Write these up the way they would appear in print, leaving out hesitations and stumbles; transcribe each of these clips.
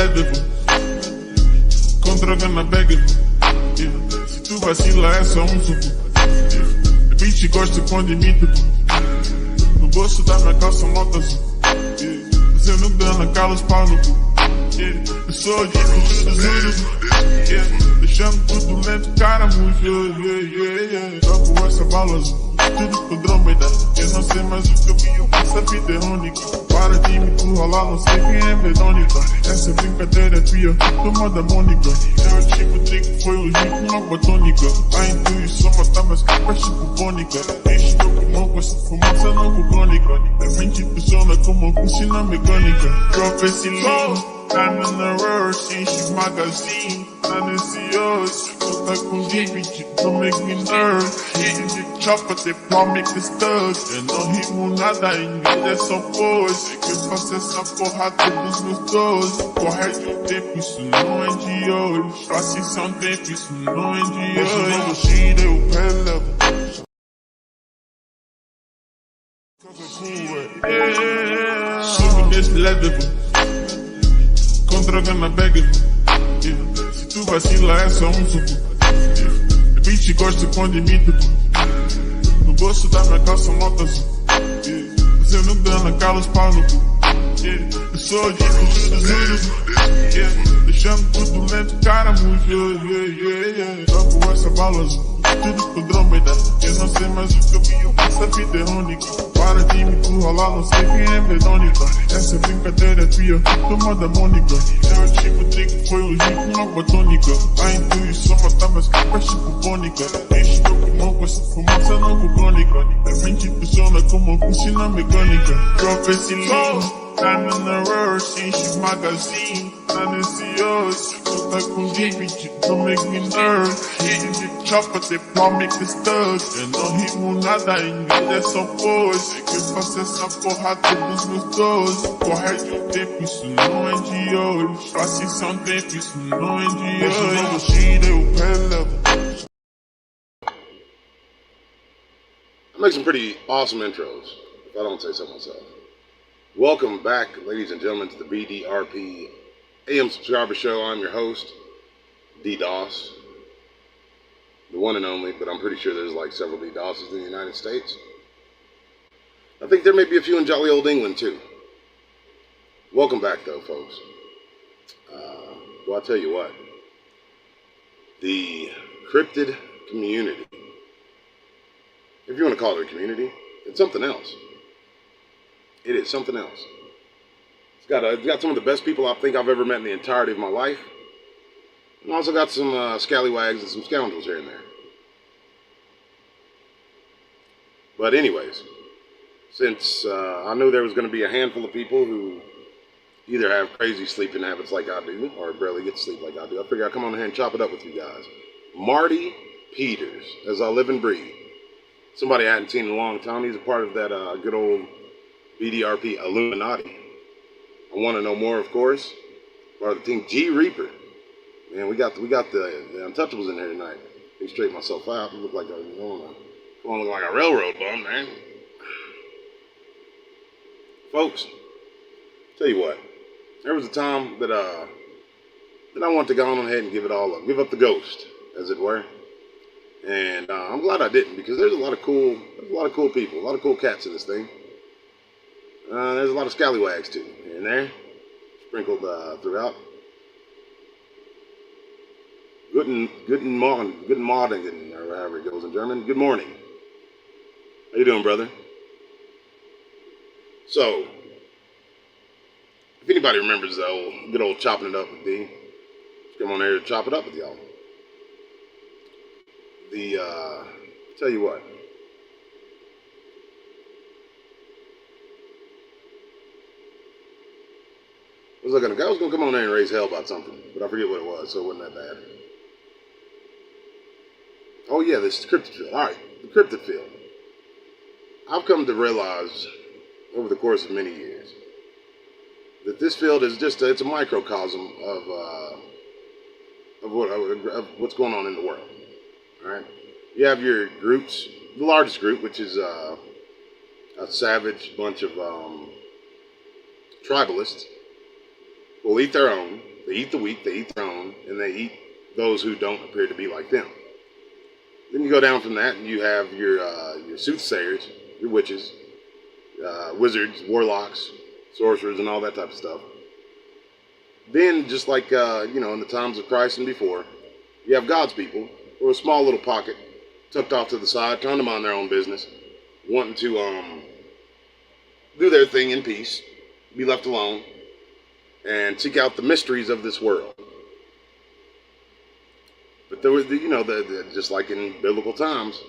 levo. Com droga na bag. Se tu vacila é só suco. O bitch gosta quando imito. No bolso da minha calça nota azul. Fazendo grana, cala os pau no cu. Eu sou de deixando tudo lento, caramujo. Jogo essa bala azul, tudo com drômeda. Eu não sei mais o caminho, essa vida é única. Para de me enrolar, não sei quem é medônica. Essa brincadeira é pia, toma da Mônica. Eu tipo trigo, foi o gin com água tônica. A intuição mata mais capas tipo bônica. Enche meu pulmão com essa fumaça não vulcânica. É mente funciona como oficina mecânica. Prophecy Low. I'm in the rush, enche magazine, tá nesse hoje. Tu tá com debit, don't make me nervous. Hit de chopper, they plow make the studs. Eu não rimo nada, em inglês é só pose. Que eu faço essa porrada dos meus dois. Corre de um tempo, isso não é de hoje. Faço isso há um tempo, isso não é de hoje. Hoje eu tiro, eu relevo. Sube nesse level. Com droga na bag. Se tu vacila é só suco. O bitch gosta quando imito. No bolso da minha calça nota azul. Fazendo grana, cala os pau no cu. Eu sou de deixando tudo lento, caramujo. Jogo essa bala azul, tudo com drômeda. Eu não sei mais o caminho, essa vida é única. Para de me enrolar, não sei quem é medônica. Essa brincadeira é pia, toma da Mônica. Eu tipo trigo, foi o gin com água tônica. A intuição mata mais capas tipo bônica. Enche meu pulmão com essa fumaça não vulcânica. A mente funciona como oficina mecânica. Prophecy Low. I'm in the rush, enche magazine, tá nesse hoje. Tu tá com debit, don't make me nervous. Hit de chopper, they plow make the studs. Eu não rimo nada, em inglês é só pose. Que eu faço essa porrada dos meus dois. Corre de um tempo, isso não é de hoje. Faço isso há um tempo, isso não é de hoje. Hoje eu relevo. I make some pretty awesome intros, if I don't say so myself. Welcome back, ladies and gentlemen, to the BDRP AM Subscriber Show. I'm your host, D-DOS, the one and only, but I'm pretty sure there's like several D-DOSes in the United States. I think there may be a few in jolly old England, too. Welcome back, though, folks. Well, I'll tell you what. The cryptid community, if you want to call it a community, it's something else. It is something else. It's got some of the best people I think I've ever met in the entirety of my life. And also got some scallywags and some scoundrels here and there. But anyways, since I knew there was going to be a handful of people who either have crazy sleeping habits like I do, or barely get to sleep like I do, I figured I'd come on ahead and chop it up with you guys. Marty Peters, as I live and breathe. Somebody I hadn't seen in a long time. He's a part of that good old BDRP Illuminati. I want to know more, of course. Part of the team G Reaper. Man, we got the Untouchables in here tonight. Let me straighten myself out. I look like a railroad bum, man. Folks, tell you what. There was a time that I wanted to go on ahead and give it all up, give up the ghost, as it were. And I'm glad I didn't, because there's a lot of cool people, a lot of cool cats in this thing. There's a lot of scallywags too, here and there, sprinkled throughout. Guten Morgen, or however it goes in German. Good morning. How you doing, brother? So, if anybody remembers the good old chopping it up with D, just come on here to chop it up with y'all. Tell you what. I was gonna come on there and raise hell about something, but I forget what it was, so it wasn't that bad. Oh yeah, this cryptid field. Alright, the cryptid field. I've come to realize over the course of many years that this field is it's a microcosm of what's going on in the world. Alright? You have your groups, the largest group, which is a savage bunch of tribalists, will eat their own, They eat the weak, they eat their own, and they eat those who don't appear to be like them. Then you go down from that, and you have your soothsayers, your witches, wizards, warlocks, sorcerers, and all that type of stuff. Then, just like in the times of Christ and before, you have God's people, who are a small little pocket, tucked off to the side, trying to mind their own business, wanting to do their thing in peace, be left alone, and seek out the mysteries of this world. But there was, just like in biblical times,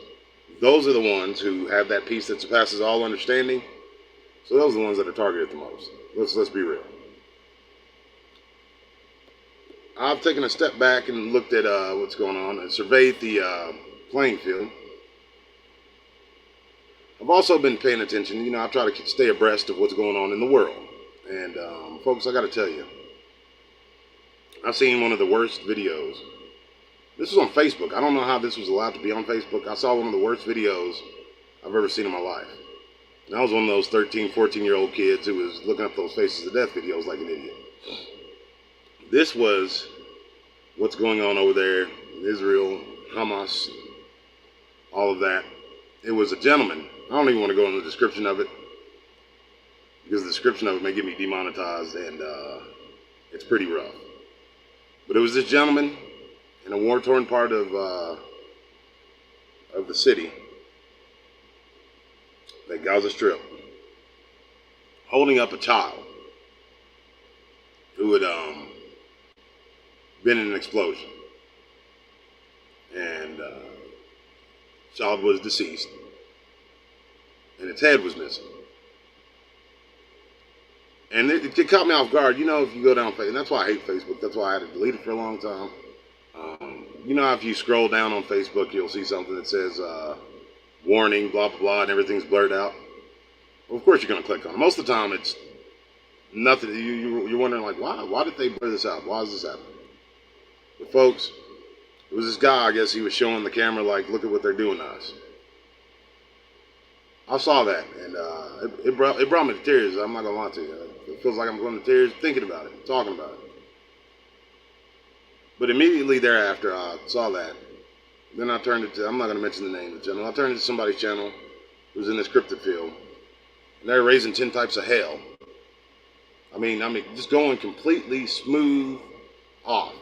those are the ones who have that peace that surpasses all understanding. So those are the ones that are targeted the most. Let's be real. I've taken a step back and looked at what's going on and surveyed the playing field. I've also been paying attention. I try to stay abreast of what's going on in the world. And folks, I got to tell you, I've seen one of the worst videos. This was on Facebook. I don't know how this was allowed to be on Facebook. I saw one of the worst videos I've ever seen in my life. And I was one of those 13, 14-year-old kids who was looking up those Faces of Death videos like an idiot. This was what's going on over there in Israel, Hamas, all of that. It was a gentleman. I don't even want to go into the description of it, because the description of it may get me demonetized, and it's pretty rough. But it was this gentleman in a war-torn part of the city, the Gaza Strip, holding up a child who had been in an explosion, and child was deceased, and its head was missing. And it caught me off guard. If you go down Facebook, and that's why I hate Facebook. That's why I had to delete it for a long time. If you scroll down on Facebook, you'll see something that says warning, blah, blah, blah, and everything's blurred out. Well, of course you're going to click on it. Most of the time, it's nothing. You're wondering, like, why did they blur this out? Why is this happening? But folks, it was this guy, I guess he was showing the camera, like, look at what they're doing to us. I saw that, and it brought me to tears. I'm not going to lie to you. It feels like I'm going to tears thinking about it, talking about it. But immediately thereafter, I saw that. Then I turned it to, I'm not going to mention the name of the channel. I turned it to somebody's channel who was in this cryptid field. And they're raising 10 types of hell. I mean, just going completely smooth off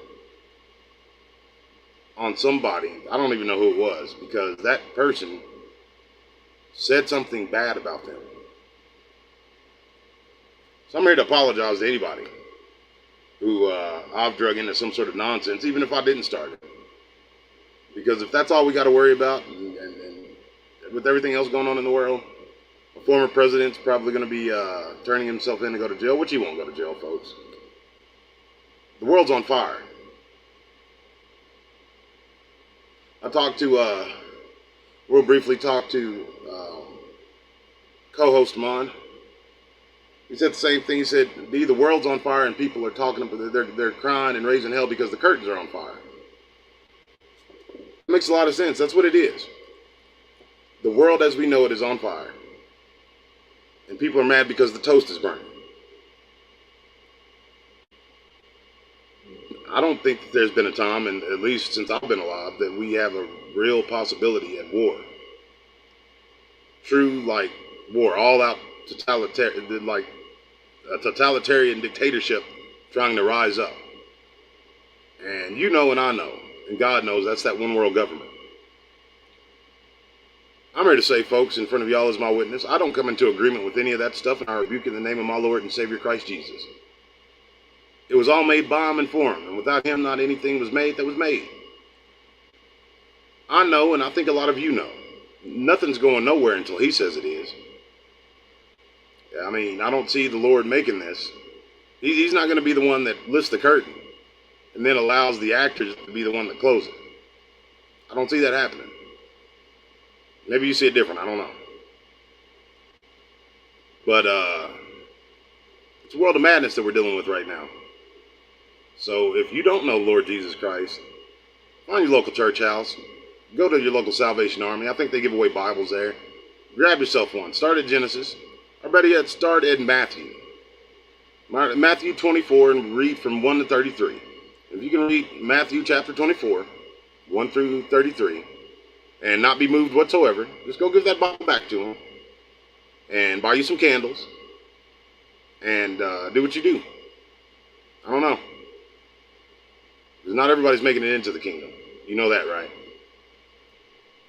on somebody. I don't even know who it was, because that person said something bad about them. So I'm here to apologize to anybody who I've drug into some sort of nonsense, even if I didn't start it. Because if that's all we got to worry about, and with everything else going on in the world, a former president's probably going to be turning himself in to go to jail, which he won't go to jail, folks. The world's on fire. I talked to, real briefly talked to co-host of mine. He said the same thing. He said, D, the world's on fire and people are talking, they're crying and raising hell because the curtains are on fire. It makes a lot of sense. That's what it is. The world as we know it is on fire. And people are mad because the toast is burning. I don't think that there's been a time, and at least since I've been alive, that we have a real possibility at war. True, like, war, all out totalitarian, like a totalitarian dictatorship trying to rise up. And you know and I know, and God knows, that's that one world government. I'm here to say, folks, in front of y'all as my witness, I don't come into agreement with any of that stuff, and I rebuke in the name of my Lord and Savior Christ Jesus. It was all made by him and for him, and without him not anything was made that was made. I know, and I think a lot of you know, nothing's going nowhere until he says it is. I mean, I don't see the Lord making this. He's not going to be the one that lifts the curtain and then allows the actors to be the one that close it. I don't see that happening. Maybe you see it different. I don't know. But it's a world of madness that we're dealing with right now. So if you don't know Lord Jesus Christ, find your local church house. Go to your local Salvation Army. I think they give away Bibles there. Grab yourself one. Start at Genesis. Or better yet, start at Matthew. Matthew 24 and read from 1 to 33. If you can read Matthew chapter 24, 1 through 33, and not be moved whatsoever, just go give that Bible back to him and buy you some candles and do what you do. I don't know. Because not everybody's making it into the kingdom. You know that, right?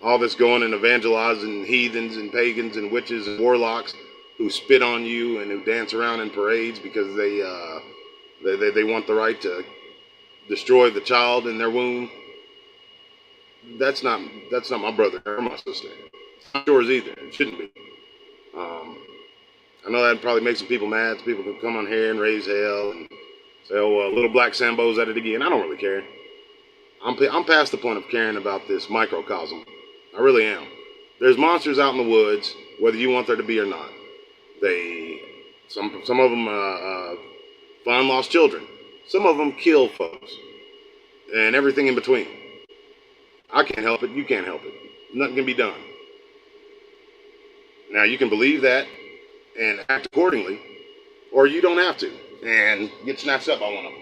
All this going and evangelizing heathens and pagans and witches and warlocks who spit on you and who dance around in parades because they want the right to destroy the child in their womb. That's not my brother or my sister. It's not yours either. It shouldn't be. I know that probably makes some people mad. Some people can come on here and raise hell and say, "Oh, little black Sambo's at it again." I don't really care. I'm past the point of caring about this microcosm. I really am. There's monsters out in the woods, whether you want there to be or not. Some of them find lost children. Some of them kill folks, and everything in between. I can't help it. You can't help it. Nothing can be done. Now you can believe that and act accordingly, or you don't have to and get snatched up by one of them.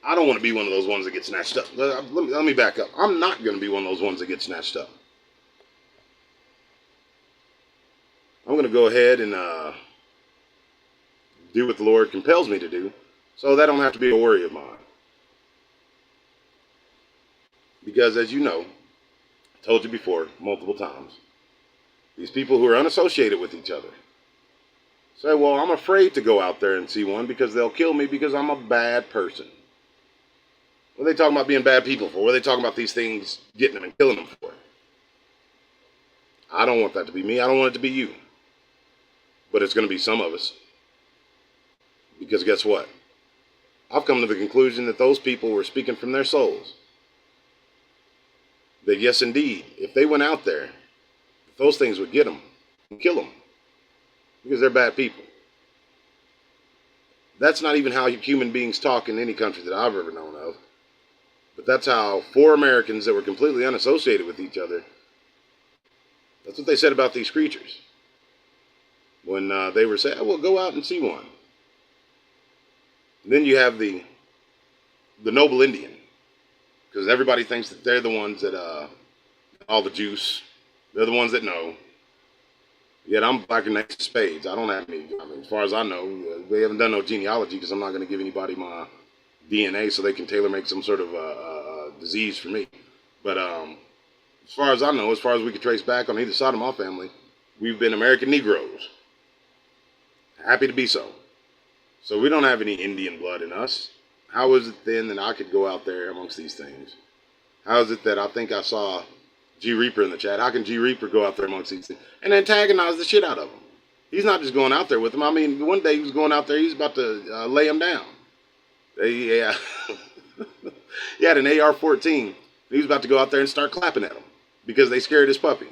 I don't want to be one of those ones that get snatched up. Let me back up. I'm not going to be one of those ones that get snatched up. I'm going to go ahead and do what the Lord compels me to do, so that don't have to be a worry of mine. Because as you know, I told you before multiple times, these people who are unassociated with each other say, well, I'm afraid to go out there and see one because they'll kill me because I'm a bad person. What are they talking about being bad people for? What are they talking about these things getting them and killing them for? I don't want that to be me. I don't want it to be you. But it's going to be some of us. Because guess what? I've come to the conclusion that those people were speaking from their souls. That yes, indeed, if they went out there, those things would get them and kill them. Because they're bad people. That's not even how human beings talk in any country that I've ever known of. But that's how 4 Americans that were completely unassociated with each other, that's what they said about these creatures. When they were saying, oh, well, go out and see one. And then you have the noble Indian. Because everybody thinks that they're the ones that, all the juice, they're the ones that know. Yet I'm blacker next to spades. I don't have any, as far as I know, they haven't done no genealogy because I'm not going to give anybody my DNA so they can tailor make some sort of disease for me. But as far as I know, as far as we could trace back on either side of my family, we've been American Negroes. Happy to be so. So we don't have any Indian blood in us. How is it then that I could go out there amongst these things? How is it that I think I saw G Reaper in the chat? How can G Reaper go out there amongst these things and antagonize the shit out of them? He's not just going out there with them. I mean, one day he was going out there, he was about to lay them down. Yeah. He had an AR-14. He was about to go out there and start clapping at them because they scared his puppy.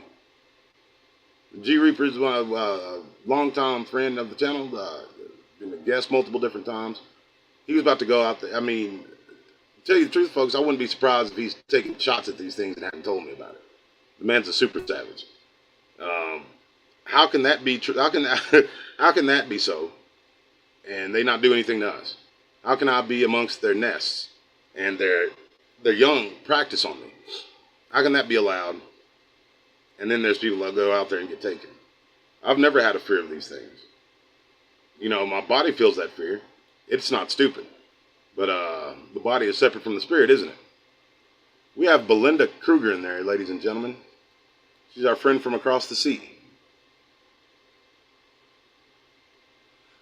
G Reaper is a longtime friend of the channel. Been a guest multiple different times. He was about to go out there. I mean, to tell you the truth, folks, I wouldn't be surprised if he's taking shots at these things and hadn't told me about it. The man's a super savage. How can that be true? How can that be so? And they not do anything to us? How can I be amongst their nests and their young practice on me? How can that be allowed? And then there's people that go out there and get taken. I've never had a fear of these things. You know, my body feels that fear. It's not stupid. But the body is separate from the spirit, isn't it? We have Belinda Kruger in there, ladies and gentlemen. She's our friend from across the sea.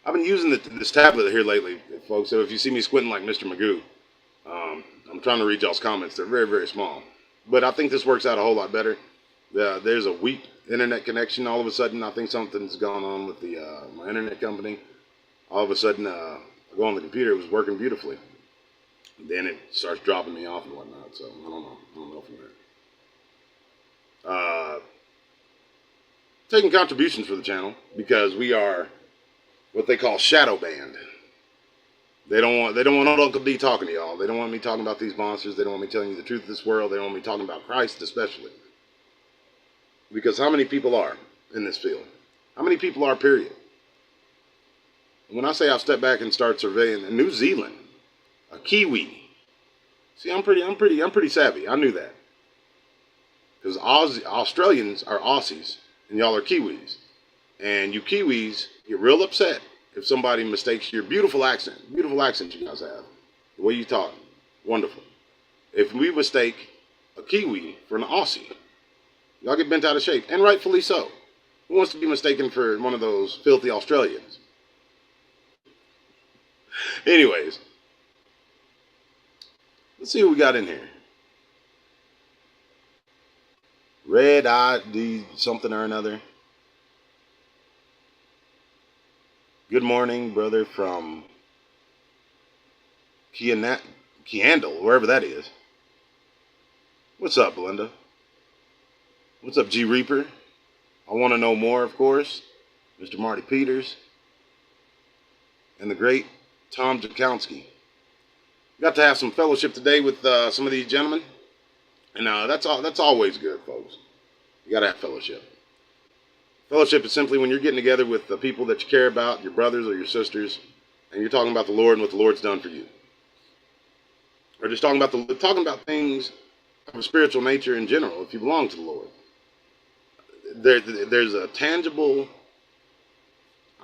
I've been using this tablet here lately, folks, so if you see me squinting like Mr. Magoo, I'm trying to read y'all's comments. They're very, very small. But I think this works out a whole lot better. There's a weak internet connection. All of a sudden, I think something's gone on with my internet company. All of a sudden, I go on the computer, it was working beautifully. Then it starts dropping me off and whatnot, so I don't know from there. Taking contributions for the channel, because we are what they call shadow banned. They don't want old Uncle D talking to y'all. They don't want me talking about these monsters. They don't want me telling you the truth of this world. They don't want me talking about Christ especially. Because how many people are in this field? How many people are, period? When I say I'll step back and start surveying in New Zealand, a Kiwi. See, I'm pretty savvy. I knew that. Because Australians are Aussies and y'all are Kiwis. And you Kiwis get real upset if somebody mistakes your beautiful accent you guys have, the way you talk, wonderful. If we mistake a Kiwi for an Aussie, y'all get bent out of shape, and rightfully so. Who wants to be mistaken for one of those filthy Australians? Anyways, let's see what we got in here. Red ID something or another. Good morning, brother, from Kiandle, wherever that is. What's up, Belinda? What's up, G Reaper? I want to know more, of course. Mr. Marty Peters. And the great Tom Jakowski. Got to have some fellowship today with some of these gentlemen. And that's always good, folks. You got to have fellowship. Fellowship is simply when you're getting together with the people that you care about, your brothers or your sisters, and you're talking about the Lord and what the Lord's done for you. Or just talking about things of a spiritual nature in general, if you belong to the Lord. There's a tangible,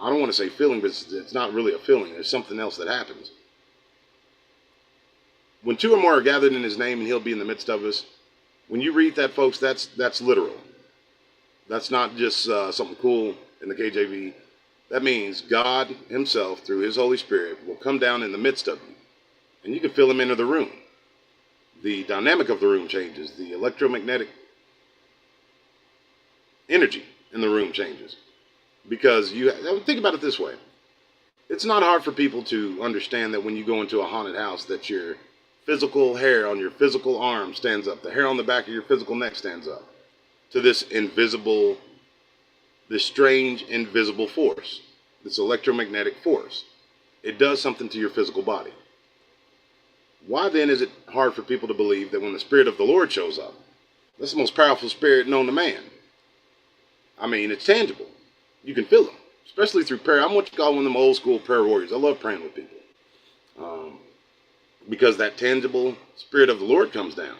I don't want to say feeling, but it's not really a feeling. There's something else that happens. When two or more are gathered in his name and he'll be in the midst of us, when you read that, folks, that's literal. That's not just something cool in the KJV. That means God himself, through his Holy Spirit, will come down in the midst of you. And you can feel him enter the room. The dynamic of the room changes. The electromagnetic energy in the room changes. Because think about it this way. It's not hard for people to understand that when you go into a haunted house that your physical hair on your physical arm stands up. The hair on the back of your physical neck stands up. To this strange invisible force, this electromagnetic force. It does something to your physical body. Why then is it hard for people to believe that when the Spirit of the Lord shows up, that's the most powerful spirit known to man? I mean, it's tangible. You can feel him, especially through prayer. I'm what you call one of them old school prayer warriors. I love praying with people. Because that tangible Spirit of the Lord comes down.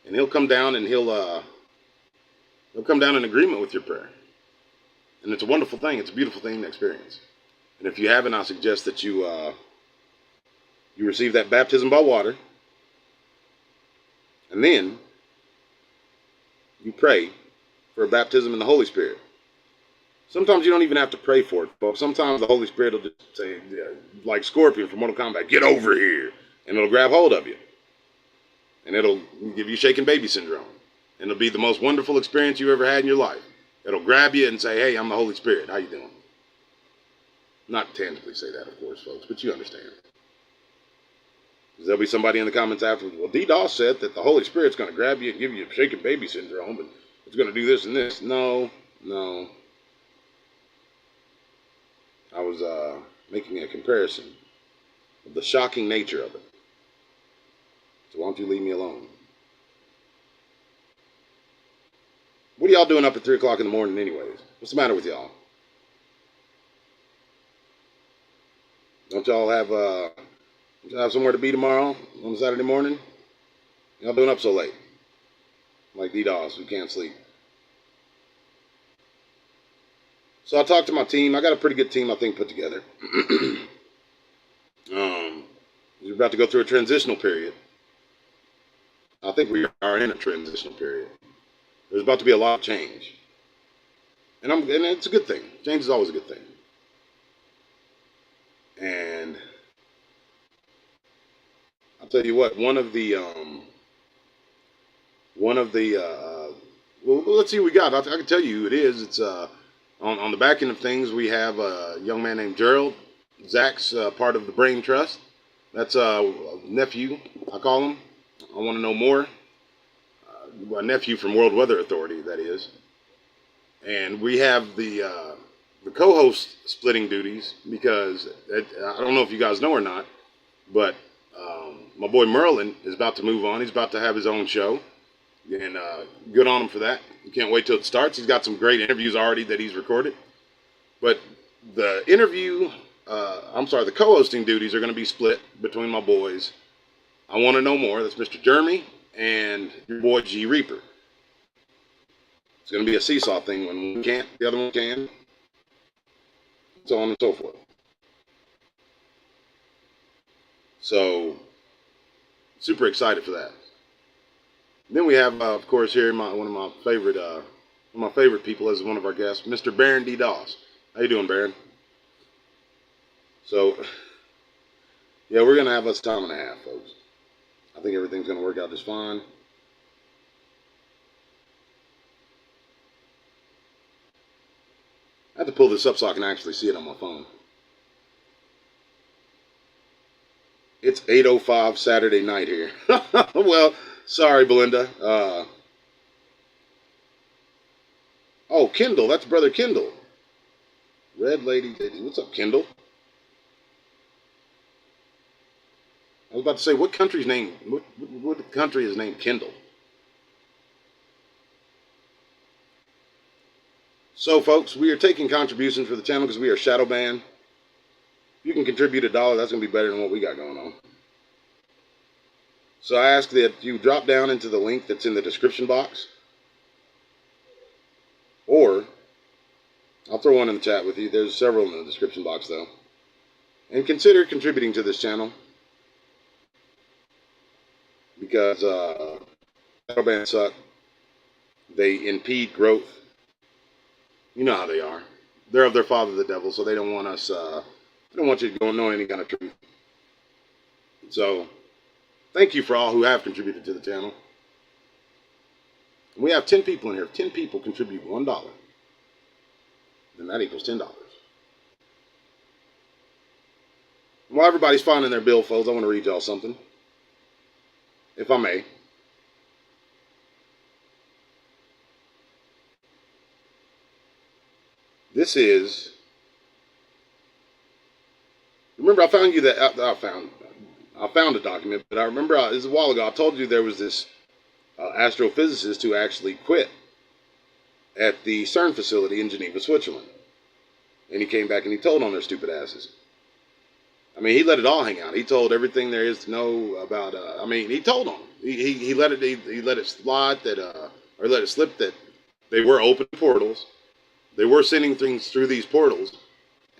And he'll come down and he'll come down in agreement with your prayer. And it's a wonderful thing. It's a beautiful thing to experience. And if you haven't, I suggest that you receive that baptism by water. And then you pray for a baptism in the Holy Spirit. Sometimes you don't even have to pray for it, folks. Sometimes the Holy Spirit will just say, like Scorpion from Mortal Kombat, get over here. And it'll grab hold of you. And it'll give you shaken baby syndrome. And it'll be the most wonderful experience you ever had in your life. It'll grab you and say, hey, I'm the Holy Spirit. How you doing? Not tangibly say that, of course, folks, but you understand. Because there'll be somebody in the comments afterwards, well, D-Doss said that the Holy Spirit's going to grab you and give you shaken baby syndrome, and it's going to do this and this. No. I was making a comparison of the shocking nature of it. So why don't you leave me alone? What are y'all doing up at 3 o'clock in the morning anyways? What's the matter with y'all? Don't y'all have somewhere to be tomorrow on Saturday morning? Y'all doing up so late? Like D-Doss, who can't sleep. So I talked to my team. I got a pretty good team, I think, put together. We're about to go through a transitional period. I think we are in a transitional period. There's about to be a lot of change. And it's a good thing. Change is always a good thing. And I'll tell you what, well, let's see what we got. I can tell you who it is. It's on the back end of things, we have a young man named Gerald. Zach's part of the Brain Trust. That's a nephew, I call him. I want to know more. A nephew from World Weather Authority, that is. And we have the co-host splitting duties because I don't know if you guys know or not, but my boy Merlin is about to move on. He's about to have his own show. And good on him for that. You can't wait till it starts. He's got some great interviews already that he's recorded. But the the co-hosting duties are going to be split between my boys. I Want to Know More. That's Mr. Jeremy and your boy G Reaper. It's going to be a seesaw thing. When one can't, the other one can. So on and so forth. So, super excited for that. Then we have, of course, here one of my favorite people as one of our guests, Mr. Baron D. Doss. How you doing, Baron? So, yeah, we're gonna have us a time and a half, folks. I think everything's gonna work out just fine. I have to pull this up so I can actually see it on my phone. It's 8:05 Saturday night here. Well, sorry, Belinda. Oh, Kendall. That's Brother Kendall. Red Lady. What's up, Kendall? I was about to say, what country is named Kendall? So, folks, we are taking contributions for the channel because we are shadow banned. If you can contribute $1, that's going to be better than what we got going on. So I ask that you drop down into the link that's in the description box. Or, I'll throw one in the chat with you. There's several in the description box, though. And consider contributing to this channel. Because shadow bans suck. They impede growth. You know how they are. They're of their father, the devil, so they don't want us, they don't want you to go and know any kind of truth. So, thank you for all who have contributed to the channel. We have 10 people in here. If 10 people contribute $1, then that equals $10. While everybody's finding their billfolds, I want to read y'all something, if I may. This is. Remember, I found you that I found a document, but I remember this was a while ago. I told you there was this astrophysicist who actually quit at the CERN facility in Geneva, Switzerland, and he came back and he told on their stupid asses. I mean, he let it all hang out. He told everything there is to know about. I mean, he told them. He let it slide that or let it slip that they were open portals. They were sending things through these portals,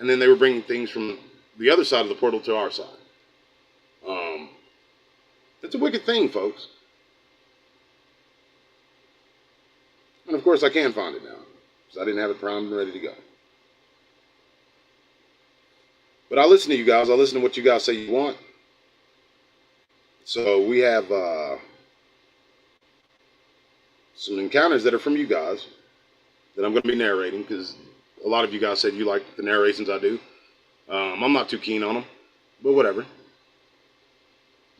and then they were bringing things from the other side of the portal to our side. It's a wicked thing, folks. And of course, I can find it now, because I didn't have it primed and ready to go. But I listen to you guys. I listen to what you guys say you want. So we have some encounters that are from you guys that I'm going to be narrating, because a lot of you guys said you like the narrations I do. I'm not too keen on them, but whatever.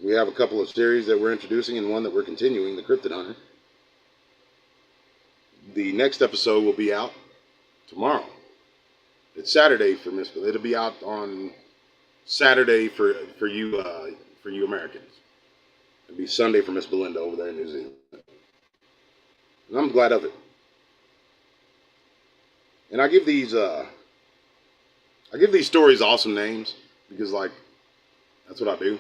We have a couple of series that we're introducing and one that we're continuing, The Cryptid Hunter. The next episode will be out tomorrow. It's Saturday for Miss Belinda. It'll be out on Saturday for you Americans. It'll be Sunday for Miss Belinda over there in New Zealand. And I'm glad of it. And I give these stories awesome names because, like, that's what I do.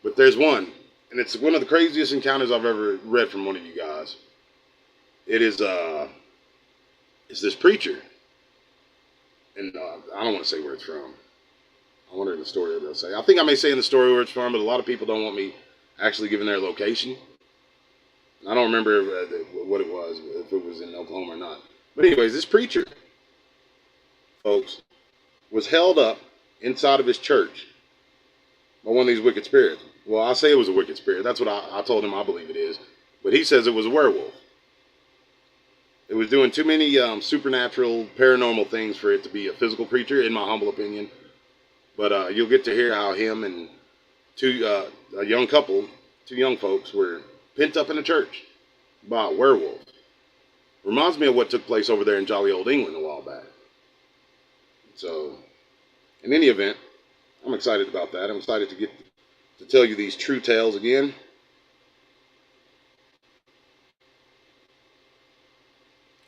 But there's one, and it's one of the craziest encounters I've ever read from one of you guys. It is it's this preacher, and I don't want to say where it's from. I wonder in the story what they'll say. I think I may say in the story where it's from, but a lot of people don't want me actually giving their location. I don't remember what it was, if it was in Oklahoma or not. But anyways, this preacher, folks, was held up inside of his church by one of these wicked spirits. Well, I say it was a wicked spirit. That's what I told him I believe it is. But he says it was a werewolf. It was doing too many supernatural, paranormal things for it to be a physical creature, in my humble opinion. But you'll get to hear how him and a young couple, two young folks, were pent up in a church by a werewolf. Reminds me of what took place over there in jolly old England a while back. So, in any event, I'm excited about that. I'm excited to get to tell you these true tales again.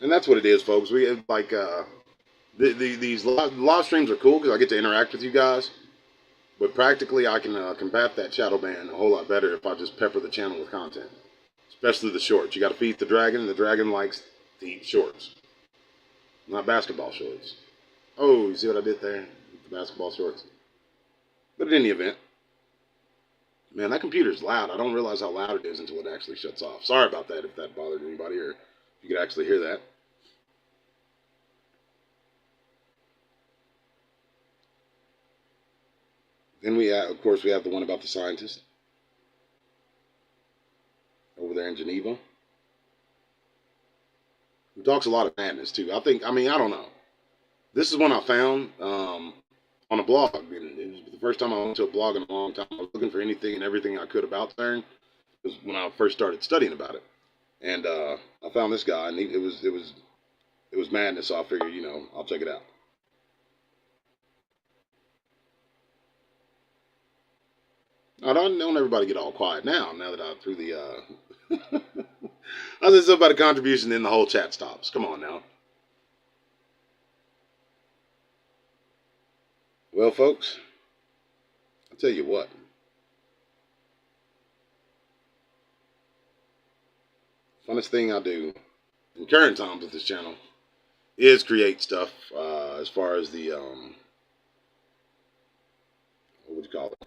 And that's what it is, folks. We like these live streams are cool because I get to interact with you guys. But practically, I can combat that shadow ban a whole lot better if I just pepper the channel with content, especially the shorts. You got to feed the dragon, and the dragon likes to eat shorts, not basketball shorts. Oh, you see what I did there? The basketball shorts. But in any event, man, that computer's loud. I don't realize how loud it is until it actually shuts off. Sorry about that if that bothered anybody or if you could actually hear that. Then of course, we have the one about the scientist over there in Geneva, who talks a lot of madness too. I mean, I don't know. This is one I found on a blog. And it was the first time I went to a blog in a long time. I was looking for anything and everything I could about CERN. It was when I first started studying about it, and I found this guy, and it was madness. So I figured, I'll check it out. I don't everybody get all quiet now. Now that I threw the I said something about a contribution, then the whole chat stops. Come on now. Well, folks, I'll tell you what. Funnest thing I do in current times with this channel is create stuff as far as the what would you call it?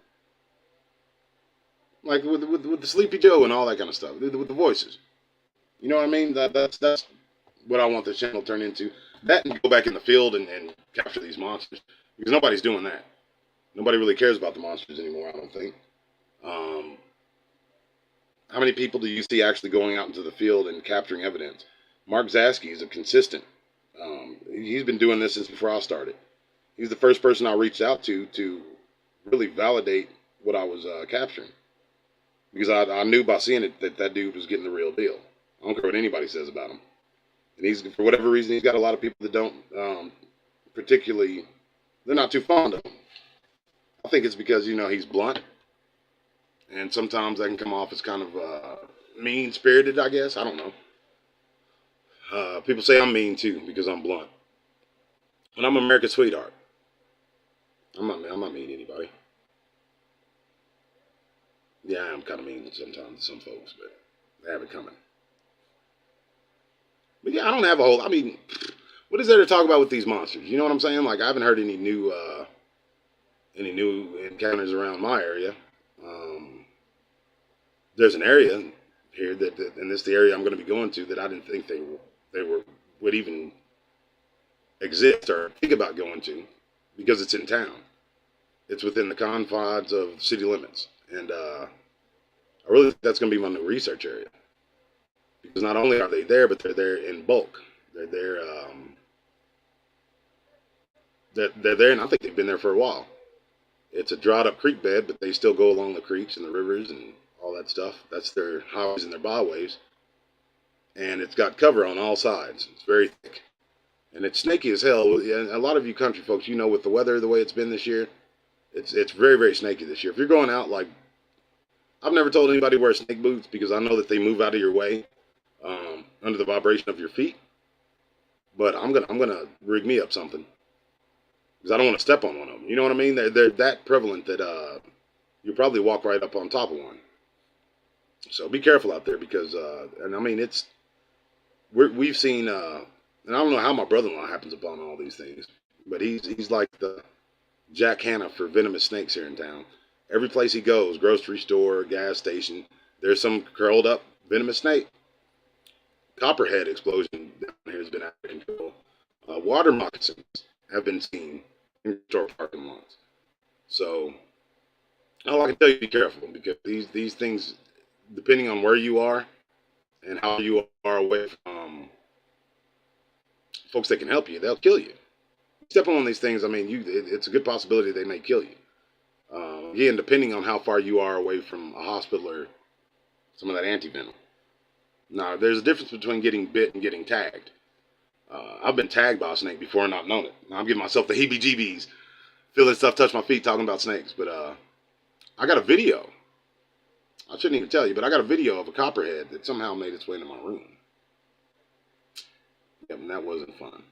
Like with the Sleepy Joe and all that kind of stuff, with the voices. You know what I mean? That's what I want this channel to turn into. That and go back in the field and capture these monsters. Because nobody's doing that. Nobody really cares about the monsters anymore, I don't think. How many people do you see actually going out into the field and capturing evidence? Mark Zasky is a consistent. He's been doing this since before I started. He's the first person I reached out to really validate what I was capturing. Because I knew by seeing it that dude was getting the real deal. I don't care what anybody says about him. And for whatever reason, he's got a lot of people that don't particularly, they're not too fond of him. I think it's because, he's blunt. And sometimes that can come off as kind of mean-spirited, I guess. I don't know. People say I'm mean, too, because I'm blunt. And I'm America's sweetheart. I'm not mean to anybody. Yeah, I'm kind of mean sometimes to some folks, but they have it coming. But yeah, I don't have a whole, what is there to talk about with these monsters? You know what I'm saying? Like, I haven't heard any new encounters around my area. There's an area here and this is the area I'm going to be going to that I didn't think they would even exist or think about going to because it's in town. It's within the confines of city limits, and I really think that's going to be my new research area because not only are they there, but they're there in bulk. They're there. They're there, and I think they've been there for a while. It's a dried up creek bed, but they still go along the creeks and the rivers and all that stuff. That's their highways and their byways. And it's got cover on all sides. It's very thick. And it's snaky as hell. A lot of you country folks, with the weather the way it's been this year, it's very, very snaky this year. If you're going out, like, I've never told anybody to wear snake boots because I know that they move out of your way under the vibration of your feet. But I'm gonna rig me up something. Because I don't want to step on one of them. You know what I mean? They're that prevalent that you'll probably walk right up on top of one. So be careful out there because, we've seen, and I don't know how my brother-in-law happens upon all these things, but he's like the Jack Hanna for venomous snakes here in town. Every place he goes, grocery store, gas station, there's some curled up venomous snake. Copperhead explosion down here has been out of control. Water moccasins have been seen in store parking lots. So all I can tell you, be careful because these things, depending on where you are and how you are away from folks that can help you, they'll kill you. Step on these things, it's a good possibility they may kill you. Again, depending on how far you are away from a hospital or some of that anti-venom. Now, there's a difference between getting bit and getting tagged. I've been tagged by a snake before and not known it. Now, I'm giving myself the heebie-jeebies, feeling stuff touch my feet, talking about snakes. But I got a video. I shouldn't even tell you, but I got a video of a copperhead that somehow made its way into my room. Yep, and that wasn't fun.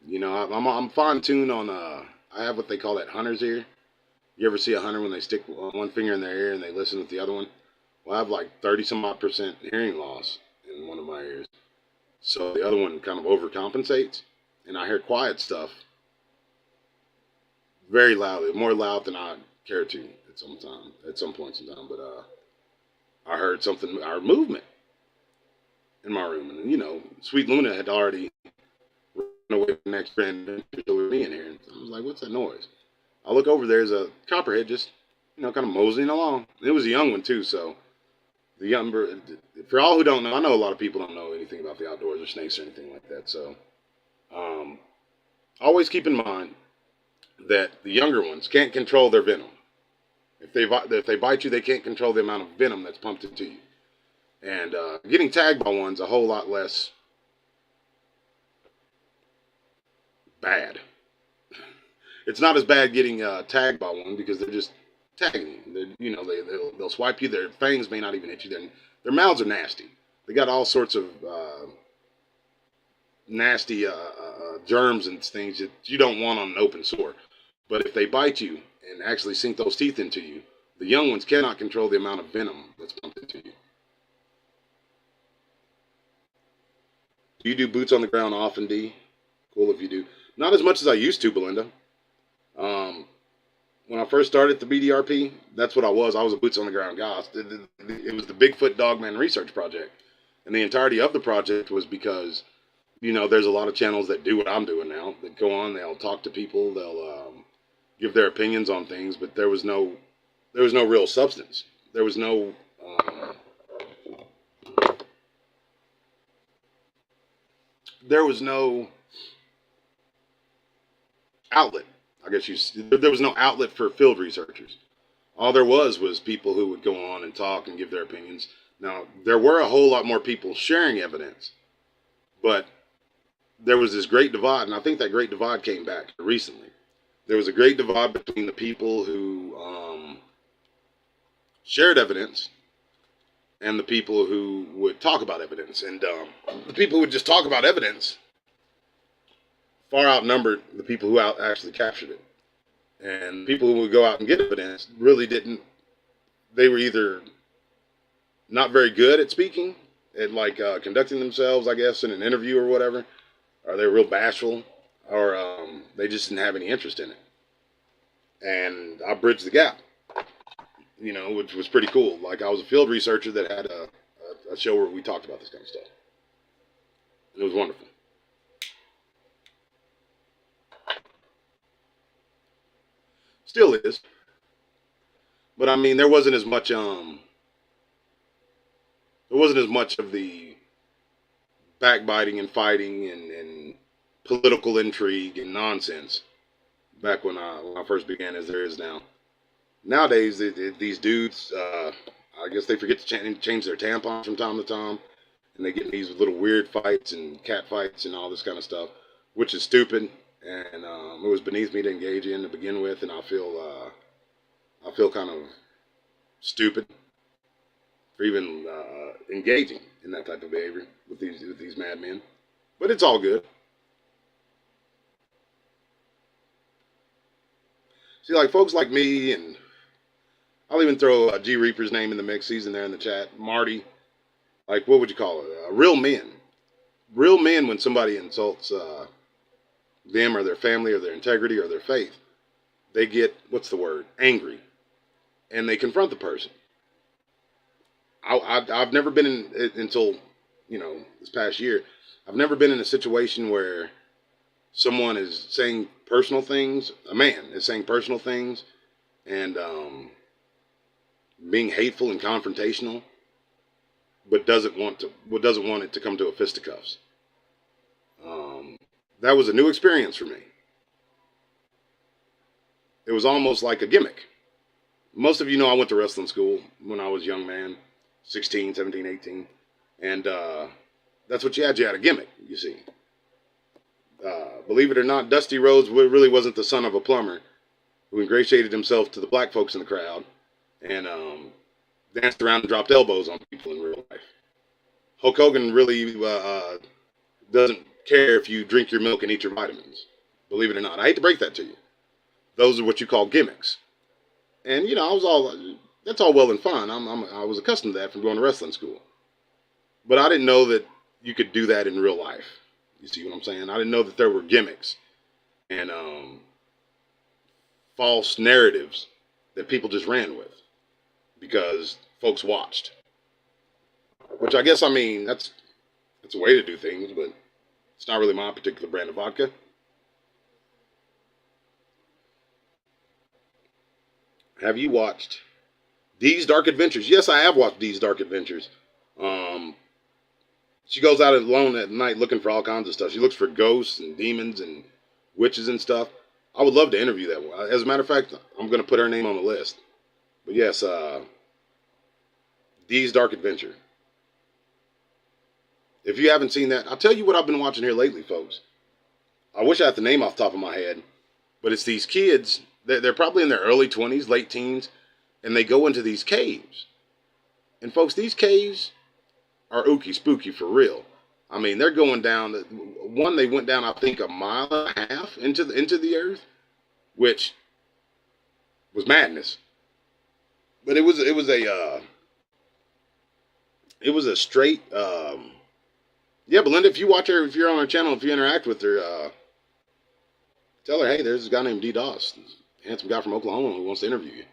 You know, I'm fine tuned on. I have what they call that hunter's ear. You ever see a hunter when they stick one finger in their ear and they listen with the other one? Well, I have like 30 some odd percent hearing loss in one of my ears, so the other one kind of overcompensates, and I hear quiet stuff very loudly, more loud than I care to at some points in time. But I heard something, our movement in my room, and Sweet Luna had already run away the next grand adventure with me in here, and I was like, "What's that noise?" I look over, there's a copperhead just kind of moseying along. It was a young one too, so the younger. For all who don't know, I know a lot of people don't know anything about the outdoors or snakes or anything like that. So um, always keep in mind that the younger ones can't control their venom. If they bite you, they can't control the amount of venom that's pumped into you. And getting tagged by one's a whole lot less bad. It's not as bad getting tagged by one because they're just tagging you. They'll swipe you. Their fangs may not even hit you. Their mouths are nasty. They got all sorts of nasty germs and things that you don't want on an open sore. But if they bite you and actually sink those teeth into you, the young ones cannot control the amount of venom that's pumped into you. Do you do boots on the ground often, D? Cool if you do. Not as much as I used to, Belinda. When I first started the BDRP, that's what I was. I was a boots on the ground guy. It was the Bigfoot Dogman research project. And the entirety of the project was because, there's a lot of channels that do what I'm doing now, that go on, they'll talk to people, they'll give their opinions on things, but there was no real substance. There was no outlet. I guess there was no outlet for field researchers. All there was people who would go on and talk and give their opinions. Now, there were a whole lot more people sharing evidence, but there was this great divide, and I think that great divide came back recently. There was a great divide between the people who shared evidence and the people who would talk about evidence. And the people who would just talk about evidence far outnumbered the people who actually captured it. And people who would go out and get evidence really didn't. They were either not very good at speaking, at conducting themselves, I guess, in an interview or whatever, or they were real bashful, or they just didn't have any interest in it. And I bridged the gap, which was pretty cool. Like, I was a field researcher that had a show where we talked about this kind of stuff. And it was wonderful. Still is. But I mean, there wasn't as much of the backbiting and fighting and political intrigue and nonsense back when I first began as there is now. Nowadays, these dudes, I guess they forget to change their tampons from time to time, and they get in these little weird fights and cat fights and all this kind of stuff, which is stupid, and it was beneath me to engage in to begin with, and I feel kind of stupid for even engaging in that type of behavior with these madmen. But it's all good. See, like folks like me, and I'll even throw G Reaper's name in the mix. He's in there in the chat. Marty, like, what would you call it? Real men. Real men, when somebody insults them or their family or their integrity or their faith, they get, what's the word? Angry. And they confront the person. I've never been in, until, this past year, I've never been in a situation where someone is saying personal things, a man is saying personal things, and being hateful and confrontational, but doesn't want it to come to a fisticuffs. That was a new experience for me. It was almost like a gimmick. Most of you know I went to wrestling school when I was a young man, 16, 17, 18, and that's what you had. You had a gimmick, you see. Believe it or not, Dusty Rhodes really wasn't the son of a plumber who ingratiated himself to the black folks in the crowd and danced around and dropped elbows on people in real life. Hulk Hogan really doesn't care if you drink your milk and eat your vitamins. Believe it or not. I hate to break that to you. Those are what you call gimmicks. And, I was that's all well and fine. I was accustomed to that from going to wrestling school. But I didn't know that you could do that in real life. You see what I'm saying? I didn't know that there were gimmicks and false narratives that people just ran with because folks watched. Which I guess, that's a way to do things, but it's not really my particular brand of vodka. Have you watched Dee's Dark Adventures? Yes, I have watched Dee's Dark Adventures. She goes out alone at night looking for all kinds of stuff. She looks for ghosts and demons and witches and stuff. I would love to interview that one. As a matter of fact, I'm going to put her name on the list. But yes, Dee's Dark Adventure. If you haven't seen that, I'll tell you what I've been watching here lately, folks. I wish I had the name off the top of my head, but it's these kids. They're probably in their early 20s, late teens, and they go into these caves. And folks, these caves are ooky spooky for real. They're going down. One, they went down, I think, a mile and a half into the earth, which was madness. But it was a straight. Yeah, Belinda, if you watch her, if you're on her channel, if you interact with her, tell her, hey, there's a guy named D. Doss, handsome guy from Oklahoma who wants to interview you.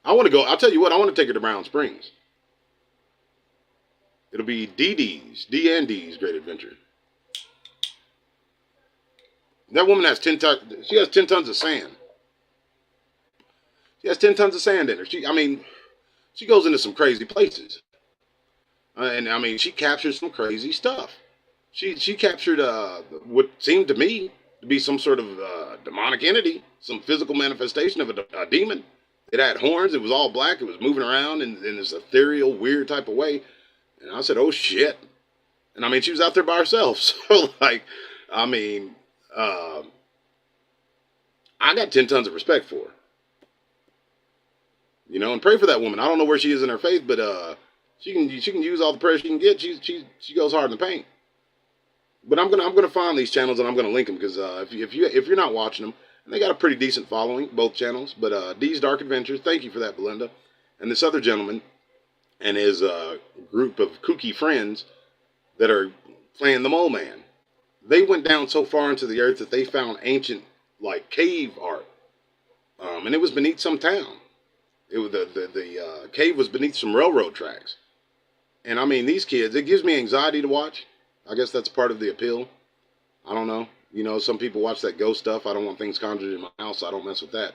I want to go. I'll tell you what. I want to take her to Brown Springs. It'll be D and D's Great Adventure. That woman has 10 tons. She has 10 tons of sand. She has 10 tons of sand in her. She goes into some crazy places. And she captures some crazy stuff. She captured what seemed to me to be some sort of demonic entity, some physical manifestation of a demon. It had horns. It was all black. It was moving around in this ethereal, weird type of way. And I said, oh, shit. And she was out there by herself. So, I got 10 tons of respect for her. And pray for that woman. I don't know where she is in her faith, but she can use all the prayer she can get. She goes hard in the paint. But I'm gonna find these channels and I'm gonna link them because if you're not watching them, and they got a pretty decent following, both channels. But Dee's Dark Adventures, thank you for that, Belinda, and this other gentleman and his group of kooky friends that are playing the Mole Man. They went down so far into the earth that they found ancient cave art, and it was beneath some town. It was the cave was beneath some railroad tracks. And these kids, it gives me anxiety to watch. I guess that's part of the appeal. I don't know. Some people watch that ghost stuff. I don't want things conjured in my house, so I don't mess with that.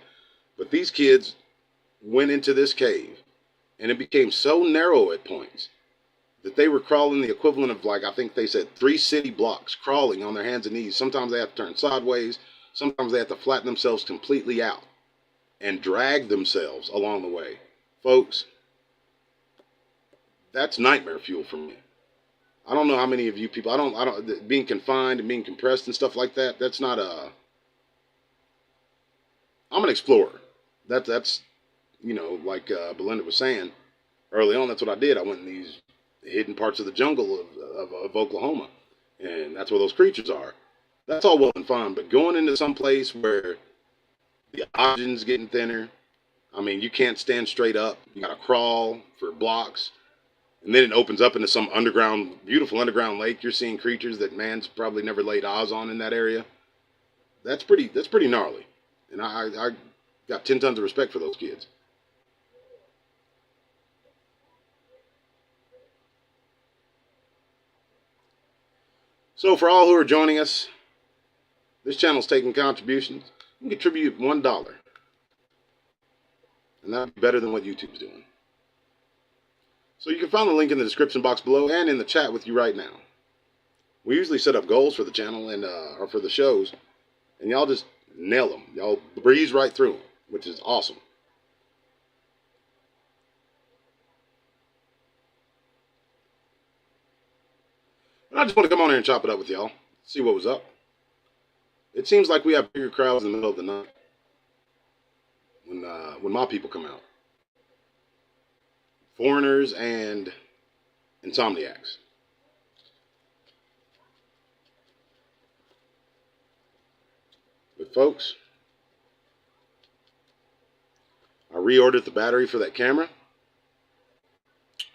But these kids went into this cave, and it became so narrow at points that they were crawling the equivalent of, I think they said 3 city blocks, crawling on their hands and knees. Sometimes they have to turn sideways. Sometimes they have to flatten themselves completely out and drag themselves along the way. Folks, that's nightmare fuel for me. I don't know how many of you people, I don't, being confined and being compressed and stuff like that, that's not I'm an explorer. That's Belinda was saying early on, that's what I did. I went in these hidden parts of the jungle of Oklahoma, and that's where those creatures are. That's all well and fine, but going into some place where the oxygen's getting thinner, you can't stand straight up. You gotta crawl for blocks. And then it opens up into some beautiful underground lake. You're seeing creatures that man's probably never laid eyes on in that area. That's pretty gnarly. And I got 10 tons of respect for those kids. So for all who are joining us, this channel's taking contributions. You can contribute $1. And that'd be better than what YouTube's doing. So you can find the link in the description box below and in the chat with you right now. We usually set up goals for the channel and or for the shows, and y'all just nail them. Y'all breeze right through them, which is awesome. But I just want to come on here and chop it up with y'all, see what was up. It seems like we have bigger crowds in the middle of the night when my people come out. Foreigners and insomniacs. folks, I reordered the battery for that camera.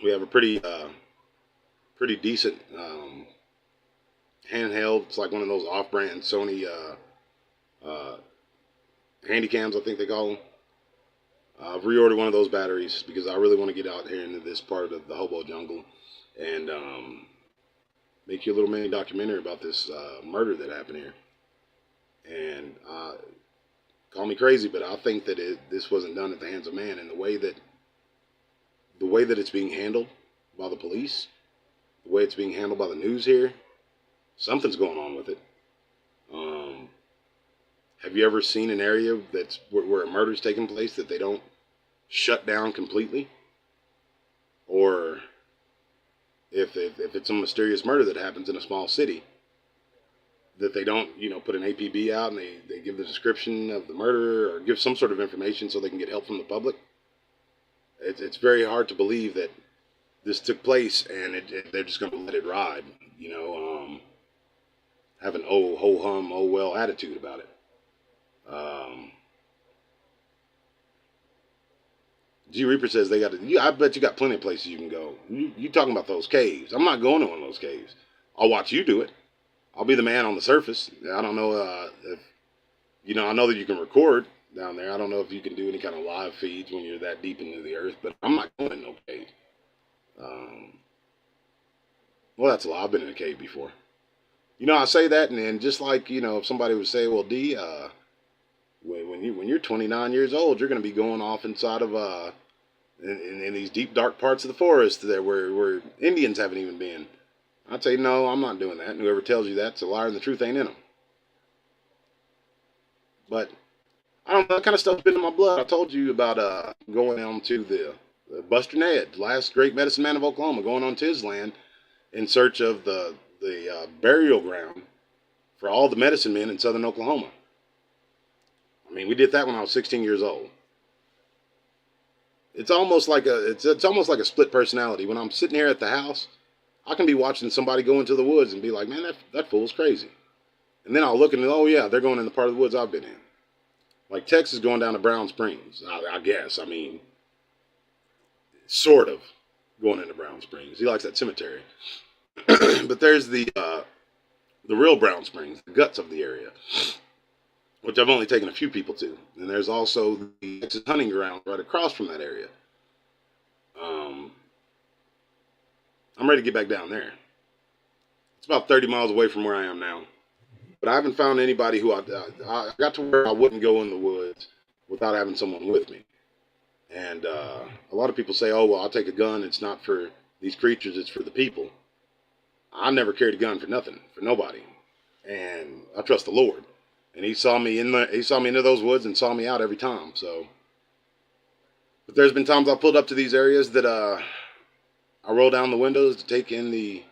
We have a pretty decent handheld. It's like one of those off-brand Sony handycams, I think they call them. I've reordered one of those batteries because I really want to get out here into this part of the hobo jungle and make you a little mini documentary about this murder that happened here. And call me crazy, but I think that this wasn't done at the hands of man. And the way that it's being handled by the police, the way it's being handled by the news here, something's going on with it. Have you ever seen an area that's where a murder's taking place that they don't shut down completely? Or if it's a mysterious murder that happens in a small city, that they don't, put an APB out and they give the description of the murderer or give some sort of information so they can get help from the public. It's very hard to believe that this took place and they're just going to let it ride, have an oh, ho hum, oh well attitude about it. G Reaper says they got I bet you got plenty of places you can go. You talking about those caves. I'm not going to one of those caves. I'll watch you do it. I'll be the man on the surface. I don't know if, I know that you can record down there. I don't know if you can do any kind of live feeds when you're that deep into the earth, but I'm not going in no cave. Well, that's a lie. I've been in a cave before. I say that, and then just like, if somebody would say, well, D, when you're 29 years old, you're going to be going off inside of in these deep, dark parts of the forest there where Indians haven't even been. I'd say, no, I'm not doing that. And whoever tells you that's a liar and the truth ain't in them. But I don't know, that kind of stuff's been in my blood. I told you about going on to the Buster Ned, last great medicine man of Oklahoma, going on to his land in search of the burial ground for all the medicine men in southern Oklahoma. I mean, we did that when I was 16 years old. It's almost like it's almost like a split personality. When I'm sitting here at the house, I can be watching somebody go into the woods and be like, man, that fool's crazy. And then I'll look and, oh yeah, they're going in the part of the woods I've been in. Like Texas going down to Brown Springs, I guess. I mean, sort of going into Brown Springs. He likes that cemetery. But there's the real Brown Springs, the guts of the area, which I've only taken a few people to. And there's also the Texas hunting ground right across from that area. I'm ready to get back down there. It's about 30 miles away from where I am now. But I haven't found anybody who I got to where I wouldn't go in the woods without having someone with me. And a lot of people say, oh, well, I'll take a gun. It's not for these creatures. It's for the people. I never carried a gun for nothing, for nobody. And I trust the Lord. And he saw me into those woods and saw me out every time. So, but there's been times I pulled up to these areas that I roll down the windows to take in the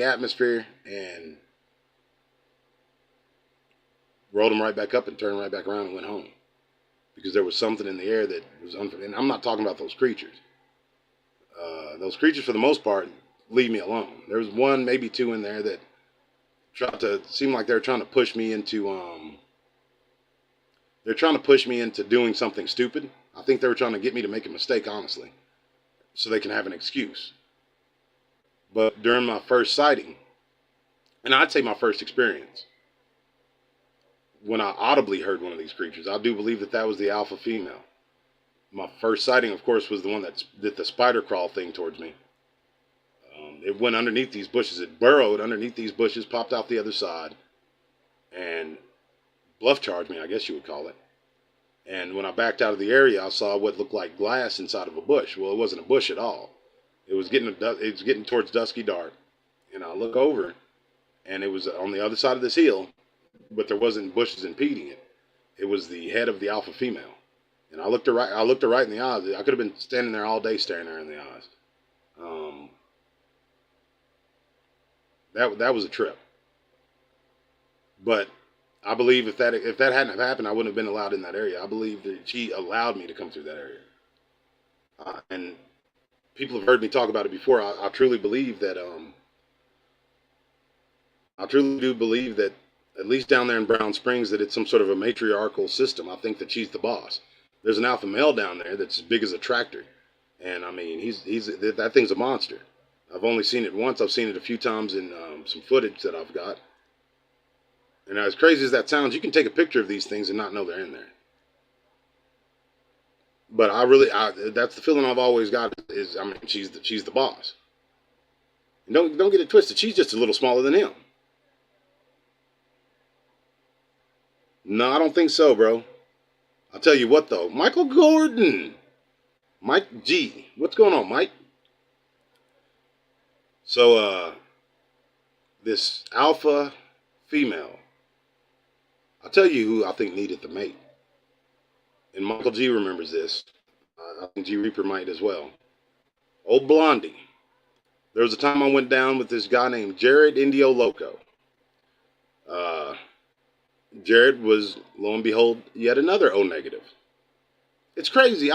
atmosphere and rolled them right back up and turned right back around and went home. Because there was something in the air that was and I'm not talking about those creatures. Those creatures, for the most part, leave me alone. There was one, maybe two in there that seemed like they're trying to push me into doing something stupid. I think they were trying to get me to make a mistake, honestly, so they can have an excuse. But during my first sighting, and I'd say my first experience, when I audibly heard one of these creatures, I do believe that was the alpha female. My first sighting, of course, was the one that did the spider crawl thing towards me. It went underneath these bushes. It burrowed underneath these bushes, popped out the other side, and bluff charged me, I guess you would call it. And when I backed out of the area, I saw what looked like glass inside of a bush. Well, it wasn't a bush at all. It was getting towards dusky dark. And I look over, and it was on the other side of this hill, but there wasn't bushes impeding it. It was the head of the alpha female. And I looked her right in the eyes. I could have been standing there all day staring her in the eyes. That was a trip. But I believe if that hadn't have happened, I wouldn't have been allowed in that area. I believe that she allowed me to come through that area. And people have heard me talk about it before. I truly believe that. I truly do believe that at least down there in Brown Springs, that it's some sort of a matriarchal system. I think that she's the boss. There's an alpha male down there that's as big as a tractor, and I mean, he's that thing's a monster. I've only seen it once. I've seen it a few times in some footage that I've got. And as crazy as that sounds, you can take a picture of these things and not know they're in there. But that's the feeling I've always got. Is I mean, she's the boss. And don't get it twisted. She's just a little smaller than him. No, I don't think so, bro. I'll tell you what though, Michael Gordon, Mike G. What's going on, Mike? So this alpha female, I'll tell you who I think needed the mate. And Michael G remembers this. I think G Reaper might as well. Old Blondie. There was a time I went down with this guy named Jared Indio Loco. Jared was, lo and behold, yet another O negative. It's crazy.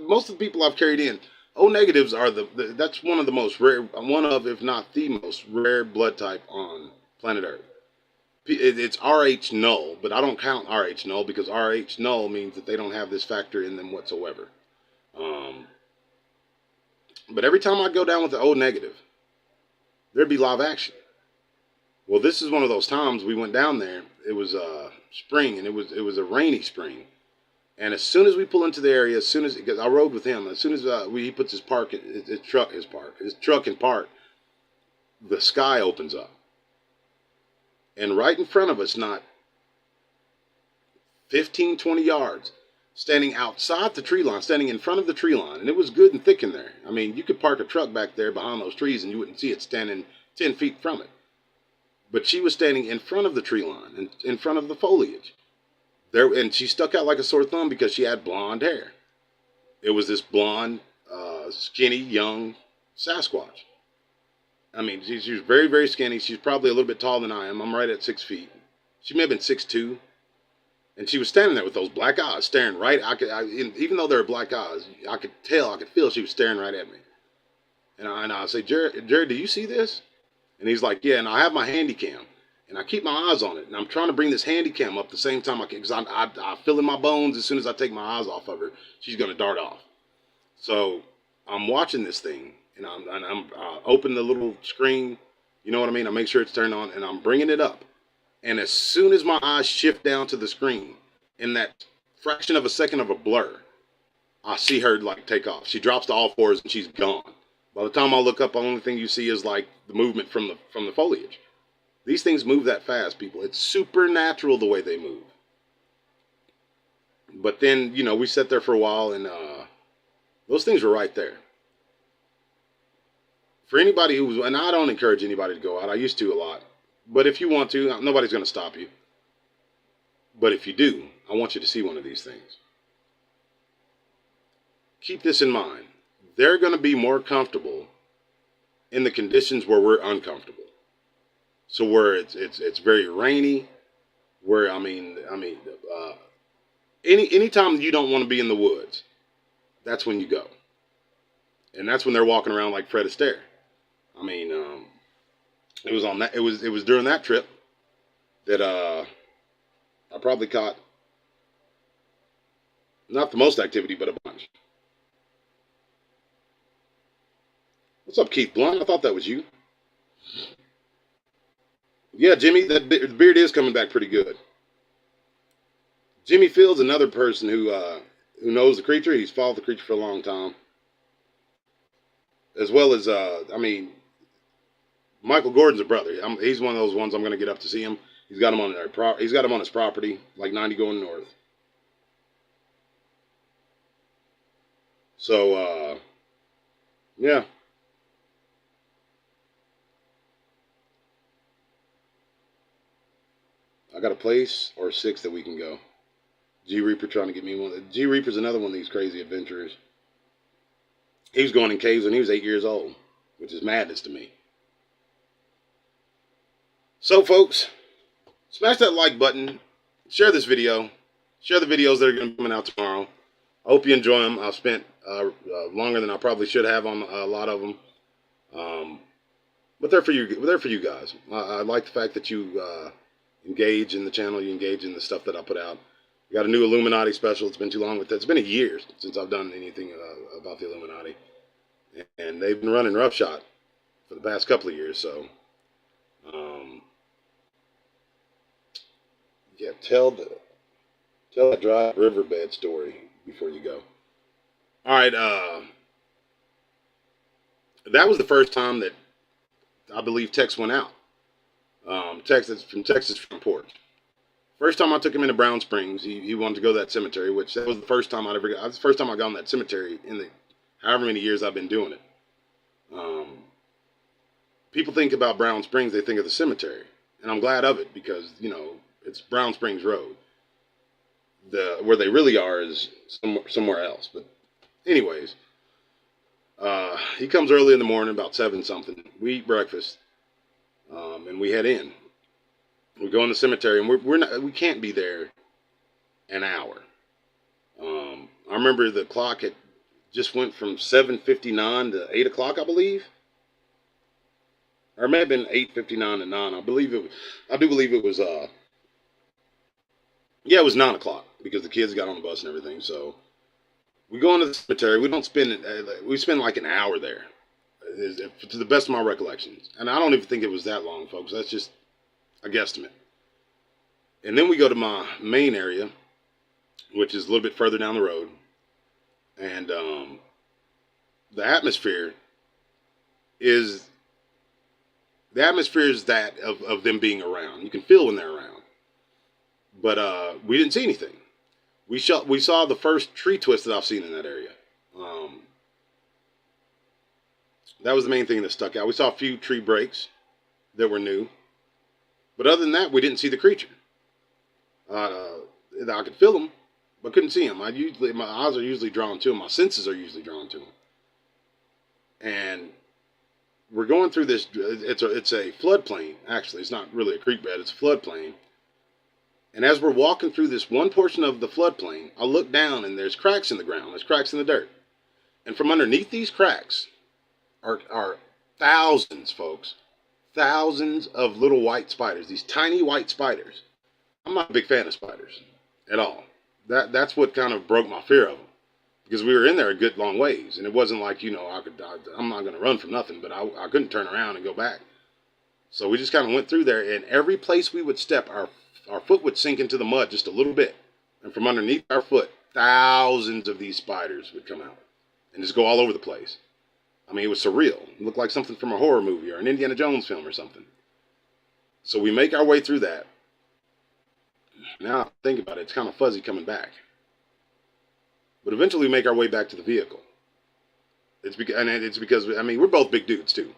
Most of the people I've carried in, O negatives are that's one of the most rare, one of, if not the most rare blood type on planet Earth. It's RH null, but I don't count RH null because RH null means that they don't have this factor in them whatsoever. But every time I go down with the O negative, there'd be live action. Well, this is one of those times we went down there. It was spring, and it was a rainy spring. And as soon as we pull into the area, because I rode with him, as soon as he puts his truck in park, the sky opens up. And right in front of us, not 15, 20 yards, standing outside the tree line, standing in front of the tree line, and it was good and thick in there. I mean, you could park a truck back there behind those trees and you wouldn't see it standing 10 feet from it. But she was standing in front of the tree line, and in front of the foliage. And she stuck out like a sore thumb because she had blonde hair. It was this blonde, skinny, young Sasquatch. I mean, she was very, very skinny. She's probably a little bit taller than I am. I'm right at 6 feet. She may have been 6'2". And she was standing there with those black eyes staring right. Even though they were black eyes, I could feel she was staring right at me. And I say, Jared, do you see this? And he's like, yeah. And I have my handy cam. And I keep my eyes on it. And I'm trying to bring this handy cam up the same time I can. Because I feel in my bones as soon as I take my eyes off of her, she's going to dart off. So I'm watching this thing. And I'm open the little screen. You know what I mean? I make sure it's turned on. And I'm bringing it up. And as soon as my eyes shift down to the screen, in that fraction of a second of a blur, I see her like take off. She drops to all fours and she's gone. By the time I look up, the only thing you see is like the movement from the foliage. These things move that fast, people. It's supernatural the way they move. But then, you know, we sat there for a while and those things were right there. For anybody and I don't encourage anybody to go out. I used to a lot. But if you want to, nobody's going to stop you. But if you do, I want you to see one of these things. Keep this in mind. They're going to be more comfortable in the conditions where we're uncomfortable. So where it's very rainy, where anytime you don't want to be in the woods, that's when you go. And that's when they're walking around like Fred Astaire. I mean, it was during that trip that I probably caught not the most activity, but a bunch. What's up, Keith Blunt? I thought that was you. Yeah, Jimmy, the beard is coming back pretty good. Jimmy Fields, another person who knows the creature. He's followed the creature for a long time. As well as, Michael Gordon's a brother. He's one of those ones I'm going to get up to see him. He's got him on his property, like 90 going north. So, yeah. I got a place or 6 that we can go. G Reaper trying to get me one. G Reaper's another one of these crazy adventurers. He was going in caves when he was 8 years old, which is madness to me. So, folks, smash that like button. Share this video. Share the videos that are going to be coming out tomorrow. I hope you enjoy them. I've spent longer than I probably should have on a lot of them. But they're for you. They're for you guys. I like the fact that you engage in the channel, you engage in the stuff that I put out. We got a new Illuminati special. It's been too long with that. It's been a year since I've done anything about the Illuminati. And they've been running roughshod for the past couple of years. So, yeah, tell that dry riverbed story before you go. All right, that was the first time that I believe Tex went out. Texas from Port. First time I took him into Brown Springs, he wanted to go to that cemetery, which that was the first time I'd ever got. That's the first time I got in that cemetery in the however many years I've been doing it. People think about Brown Springs, they think of the cemetery, and I'm glad of it because it's Brown Springs Road. Where they really are is somewhere else. But anyways, he comes early in the morning, about 7 something. We eat breakfast, and we head in. We go in the cemetery, and we can't be there an hour. I remember the clock had just went from 7:59 to 8 o'clock, I believe. Or it may have been 8:59 to 9. I do believe it was it was 9 o'clock because the kids got on the bus and everything. So we go into the cemetery. We spend like an hour there, to the best of my recollections. And I don't even think it was that long, folks. That's just a guesstimate. And then we go to my main area, which is a little bit further down the road. And the atmosphere is that of them being around. You can feel when they're around. But we didn't see anything. We saw the first tree twist that I've seen in that area. That was the main thing that stuck out. We saw a few tree breaks that were new. But other than that, we didn't see the creature. I could feel them, but couldn't see them. My eyes are usually drawn to them. My senses are usually drawn to them. And we're going through this. It's a floodplain. Actually, it's not really a creek bed. It's a floodplain. And as we're walking through this one portion of the floodplain, I look down and there's cracks in the ground. There's cracks in the dirt. And from underneath these cracks are thousands, folks. Thousands of little white spiders. These tiny white spiders. I'm not a big fan of spiders at all. That's what kind of broke my fear of them. Because we were in there a good long ways. And it wasn't like, I'm not going to run from nothing. But I couldn't turn around and go back. So we just kind of went through there. And every place we would step, our foot would sink into the mud just a little bit. And from underneath our foot, thousands of these spiders would come out. And just go all over the place. I mean, it was surreal. It looked like something from a horror movie or an Indiana Jones film or something. So we make our way through that. Now I think about it, it's kind of fuzzy coming back. But eventually we make our way back to the vehicle. It's because we're both big dudes too.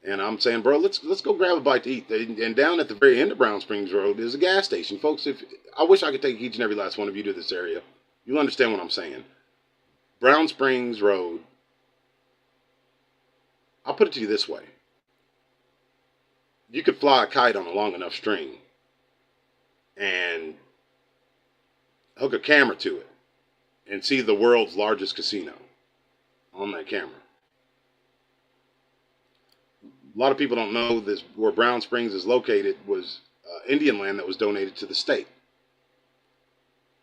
And I'm saying, bro, let's go grab a bite to eat. And down at the very end of Brown Springs Road is a gas station. Folks, I wish I could take each and every last one of you to this area. You'll understand what I'm saying. Brown Springs Road, I'll put it to you this way. You could fly a kite on a long enough string and hook a camera to it and see the world's largest casino on that camera. A lot of people don't know this. Where Brown Springs is located was Indian land that was donated to the state.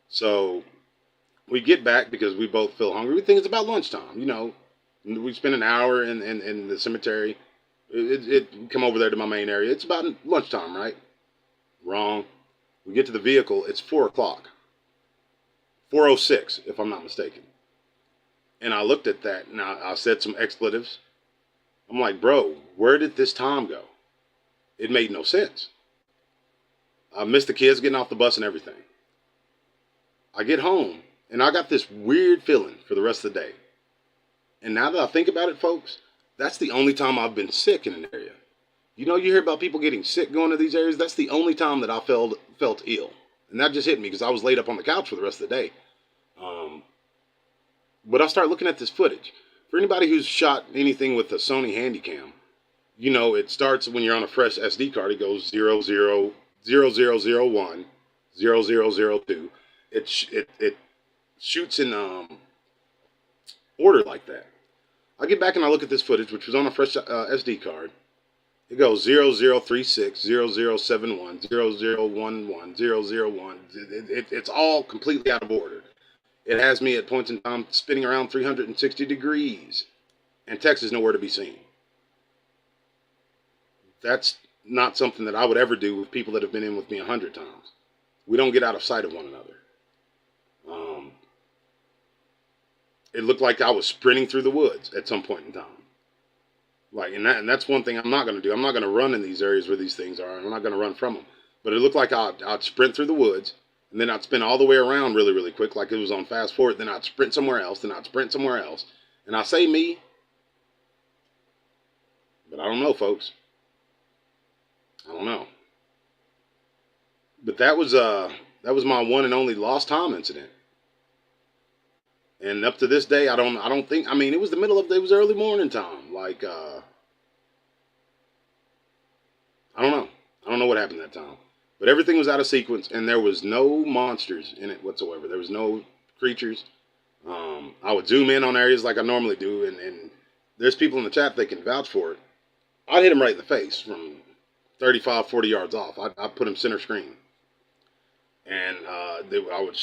So we get back because we both feel hungry. We think it's about lunchtime. We spend an hour in the cemetery. It come over there to my main area. It's about lunchtime, right? Wrong. We get to the vehicle. It's 4 o'clock. 4:06, if I'm not mistaken. And I looked at that and I said some expletives. I'm like, bro, where did this time go? It made no sense. I missed the kids getting off the bus and everything. I get home and I got this weird feeling for the rest of the day. And now that I think about it, folks, that's the only time I've been sick in an area. You hear about people getting sick going to these areas. That's the only time that I felt ill. And that just hit me because I was laid up on the couch for the rest of the day. But I start looking at this footage. For anybody who's shot anything with a Sony Handycam, it starts when you're on a fresh SD card. It goes 000001, 0002. It shoots in order like that. I get back and I look at this footage, which was on a fresh SD card, It goes 0036, 0071, 0011, 001. It's all completely out of order. It has me at points in time spinning around 360 degrees, and text is nowhere to be seen. That's not something that I would ever do with people that have been in with me 100 times. We don't get out of sight of one another. It looked like I was sprinting through the woods at some point in time. Like, and that's one thing I'm not going to do. I'm not going to run in these areas where these things are. I'm not going to run from them. But it looked like I'd sprint through the woods, and then I'd spin all the way around really, really quick, like it was on fast forward. Then I'd sprint somewhere else. Then I'd sprint somewhere else. And I say me, but I don't know, folks. I don't know. But that was my one and only lost time incident. And up to this day, I don't think. I mean, it was it was early morning time. Like, I don't know. I don't know what happened that time. But everything was out of sequence, and there was no monsters in it whatsoever. There was no creatures. I would zoom in on areas like I normally do, and there's people in the chat that can vouch for it. I'd hit them right in the face from 35, 40 yards off. I'd put them center screen. And I would,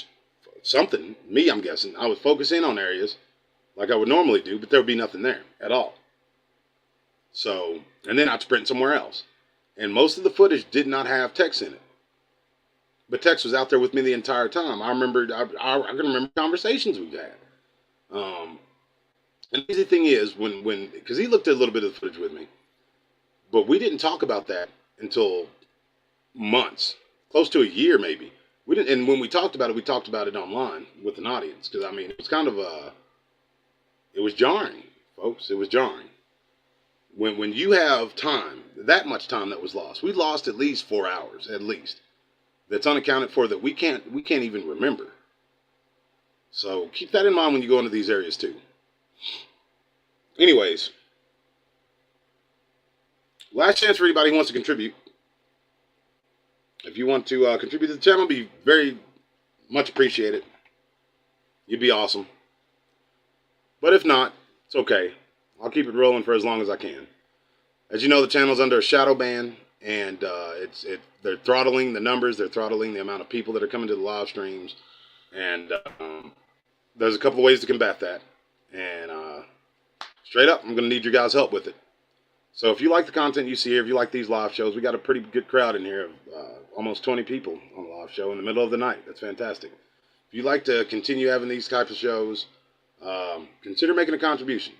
I'm guessing, I would focus in on areas like I would normally do, but there would be nothing there at all. So, and then I'd sprint somewhere else. And most of the footage did not have text in it. But text was out there with me the entire time. I can remember conversations we've had. And the easy thing is, because he looked at a little bit of the footage with me, but we didn't talk about that until months, close to a year maybe. We didn't, and when we talked about it online with an audience, because I mean, it was kind of it was jarring, folks. It was jarring. When you have time, that much time that was lost, we lost at least 4 hours, at least. That's unaccounted for, that we can't even remember. So keep that in mind when you go into these areas too. Anyways, last chance for anybody who wants to contribute. If you want to contribute to the channel, be very much appreciated. You'd be awesome. But if not, it's okay. I'll keep it rolling for as long as I can. As you know, the channel's under a shadow ban, and they're throttling the numbers. They're throttling the amount of people that are coming to the live streams, and there's a couple of ways to combat that. And straight up, I'm going to need your guys' help with it. So if you like the content you see here, if you like these live shows, we got a pretty good crowd in here of almost 20 people on the live show in the middle of the night. That's fantastic. If you'd like to continue having these types of shows, consider making a contribution.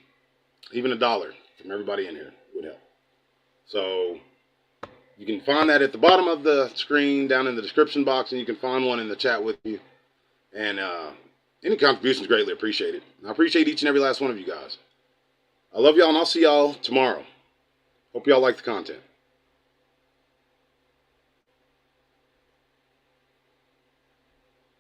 Even $1 from everybody in here would help. So you can find that at the bottom of the screen, down in the description box, and you can find one in the chat with you. And any contribution is greatly appreciated. I appreciate each and every last one of you guys. I love y'all, and I'll see y'all tomorrow. Hope y'all like the content.